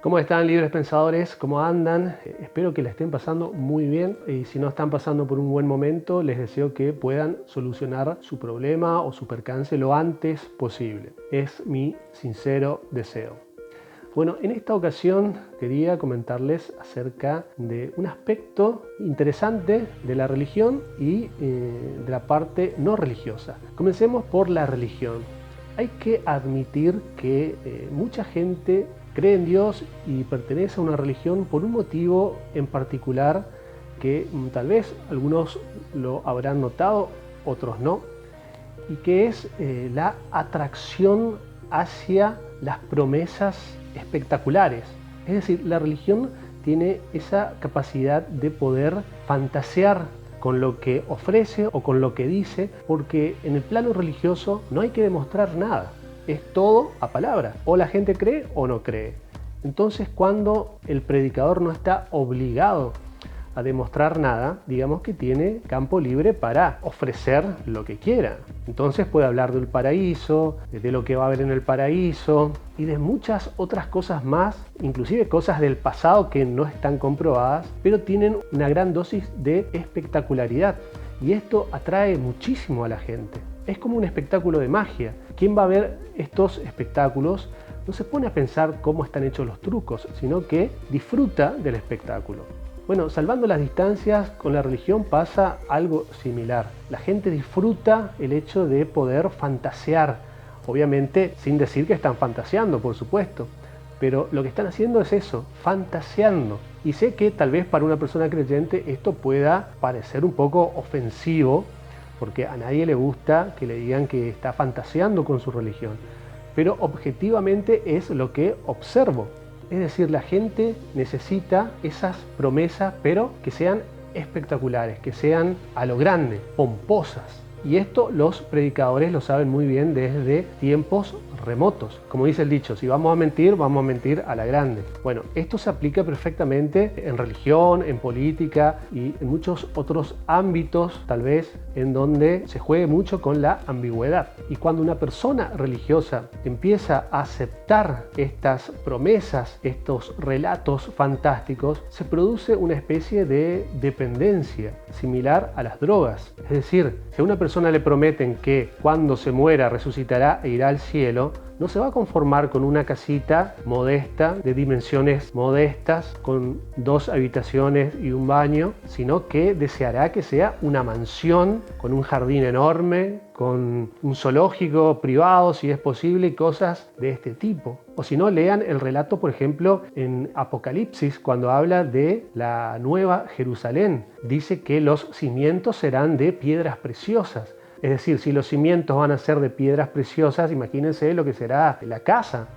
¿Cómo están, libres pensadores? ¿Cómo andan? Espero que la estén pasando muy bien y si no están pasando por un buen momento, les deseo que puedan solucionar su problema o su percance lo antes posible. Es mi sincero deseo. Bueno, en esta ocasión quería comentarles acerca de un aspecto interesante de la religión y de la parte no religiosa. Comencemos por la religión. Hay que admitir que mucha gente cree en Dios y pertenece a una religión por un motivo en particular que tal vez algunos lo habrán notado, otros no, y que es la atracción hacia las promesas espectaculares. Es decir, la religión tiene esa capacidad de poder fantasear con lo que ofrece o con lo que dice, porque en el plano religioso no hay que demostrar nada, es todo a palabra, o la gente cree o no cree. Entonces, cuando el predicador no está obligado a demostrar nada, digamos que tiene campo libre para ofrecer lo que quiera. Entonces puede hablar del paraíso, de lo que va a haber en el paraíso y de muchas otras cosas más, inclusive cosas del pasado que no están comprobadas, pero tienen una gran dosis de espectacularidad y esto atrae muchísimo a la gente. Es como un espectáculo de magia. ¿Quién va a ver estos espectáculos? No se pone a pensar cómo están hechos los trucos, sino que disfruta del espectáculo. Bueno, salvando las distancias, con la religión pasa algo similar. La gente disfruta el hecho de poder fantasear, obviamente sin decir que están fantaseando, por supuesto, pero lo que están haciendo es eso, fantaseando. Y sé que tal vez para una persona creyente esto pueda parecer un poco ofensivo, porque a nadie le gusta que le digan que está fantaseando con su religión, pero objetivamente es lo que observo. Es decir, la gente necesita esas promesas, pero que sean espectaculares, que sean a lo grande, pomposas. Y esto los predicadores lo saben muy bien desde tiempos remotos. Como dice el dicho, si vamos a mentir a la grande. Bueno, esto se aplica perfectamente en religión, en política y en muchos otros ámbitos, tal vez, en donde se juegue mucho con la ambigüedad. Y cuando una persona religiosa empieza a aceptar estas promesas, estos relatos fantásticos, se produce una especie de dependencia similar a las drogas. Es decir, si a una persona le prometen que cuando se muera resucitará e irá al cielo, no se va a conformar con una casita modesta, de dimensiones modestas, con 2 habitaciones y un baño, sino que deseará que sea una mansión con un jardín enorme, con un zoológico privado, si es posible, y cosas de este tipo. O si no, lean el relato, por ejemplo, en Apocalipsis, cuando habla de la nueva Jerusalén. Dice que los cimientos serán de piedras preciosas. Es decir, si los cimientos van a ser de piedras preciosas, imagínense lo que será la casa.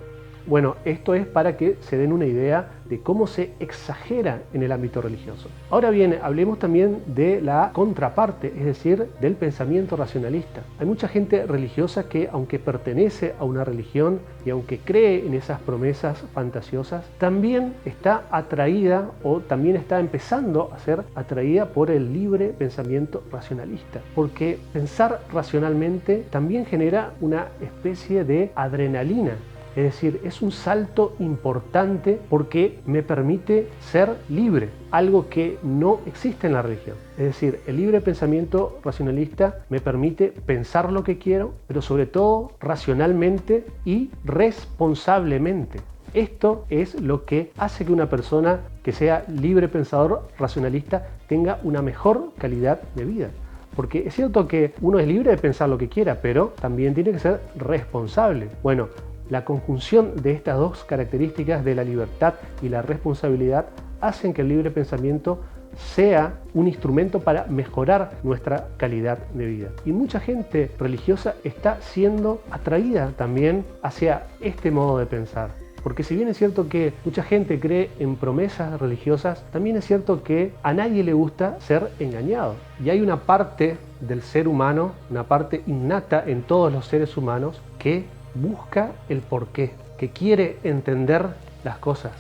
Bueno, esto es para que se den una idea de cómo se exagera en el ámbito religioso. Ahora bien, hablemos también de la contraparte, es decir, del pensamiento racionalista. Hay mucha gente religiosa que, aunque pertenece a una religión y aunque cree en esas promesas fantasiosas, también está atraída o también está empezando a ser atraída por el libre pensamiento racionalista. Porque pensar racionalmente también genera una especie de adrenalina. Es decir, es un salto importante porque me permite ser libre, algo que no existe en la religión. Es decir, el libre pensamiento racionalista me permite pensar lo que quiero, pero sobre todo racionalmente y responsablemente. Esto es lo que hace que una persona que sea libre pensador racionalista tenga una mejor calidad de vida. Porque es cierto que uno es libre de pensar lo que quiera, pero también tiene que ser responsable. Bueno, la conjunción de estas dos características de la libertad y la responsabilidad hacen que el libre pensamiento sea un instrumento para mejorar nuestra calidad de vida. Y mucha gente religiosa está siendo atraída también hacia este modo de pensar. Porque si bien es cierto que mucha gente cree en promesas religiosas, también es cierto que a nadie le gusta ser engañado. Y hay una parte del ser humano, una parte innata en todos los seres humanos que busca el porqué, que quiere entender las cosas,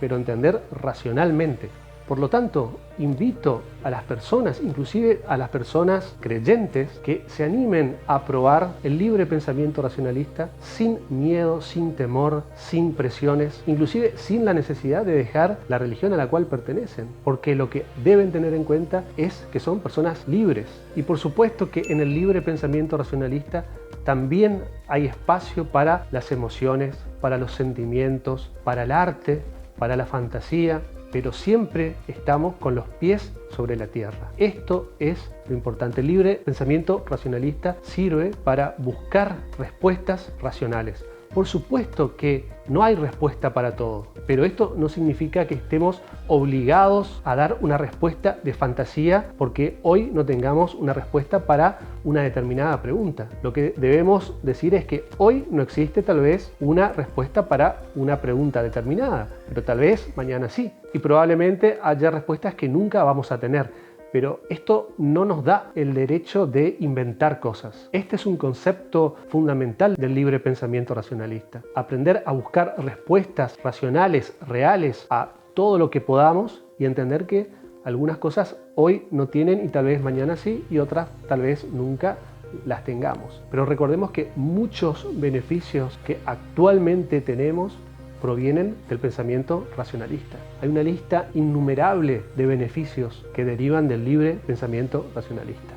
pero entender racionalmente. Por lo tanto, invito a las personas, inclusive a las personas creyentes, que se animen a probar el libre pensamiento racionalista sin miedo, sin temor, sin presiones, inclusive sin la necesidad de dejar la religión a la cual pertenecen, porque lo que deben tener en cuenta es que son personas libres. Y por supuesto que en el libre pensamiento racionalista también hay espacio para las emociones, para los sentimientos, para el arte, para la fantasía, pero siempre estamos con los pies sobre la tierra. Esto es lo importante. El libre pensamiento racionalista sirve para buscar respuestas racionales. Por supuesto que no hay respuesta para todo, pero esto no significa que estemos obligados a dar una respuesta de fantasía porque hoy no tengamos una respuesta para una determinada pregunta. Lo que debemos decir es que hoy no existe tal vez una respuesta para una pregunta determinada, pero tal vez mañana sí. Y probablemente haya respuestas que nunca vamos a tener. Pero esto no nos da el derecho de inventar cosas. Este es un concepto fundamental del libre pensamiento racionalista. Aprender a buscar respuestas racionales, reales a todo lo que podamos y entender que algunas cosas hoy no tienen y tal vez mañana sí y otras tal vez nunca las tengamos. Pero recordemos que muchos beneficios que actualmente tenemos provienen del pensamiento racionalista. Hay una lista innumerable de beneficios que derivan del libre pensamiento racionalista.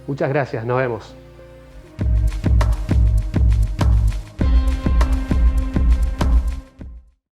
Muchas gracias, nos vemos.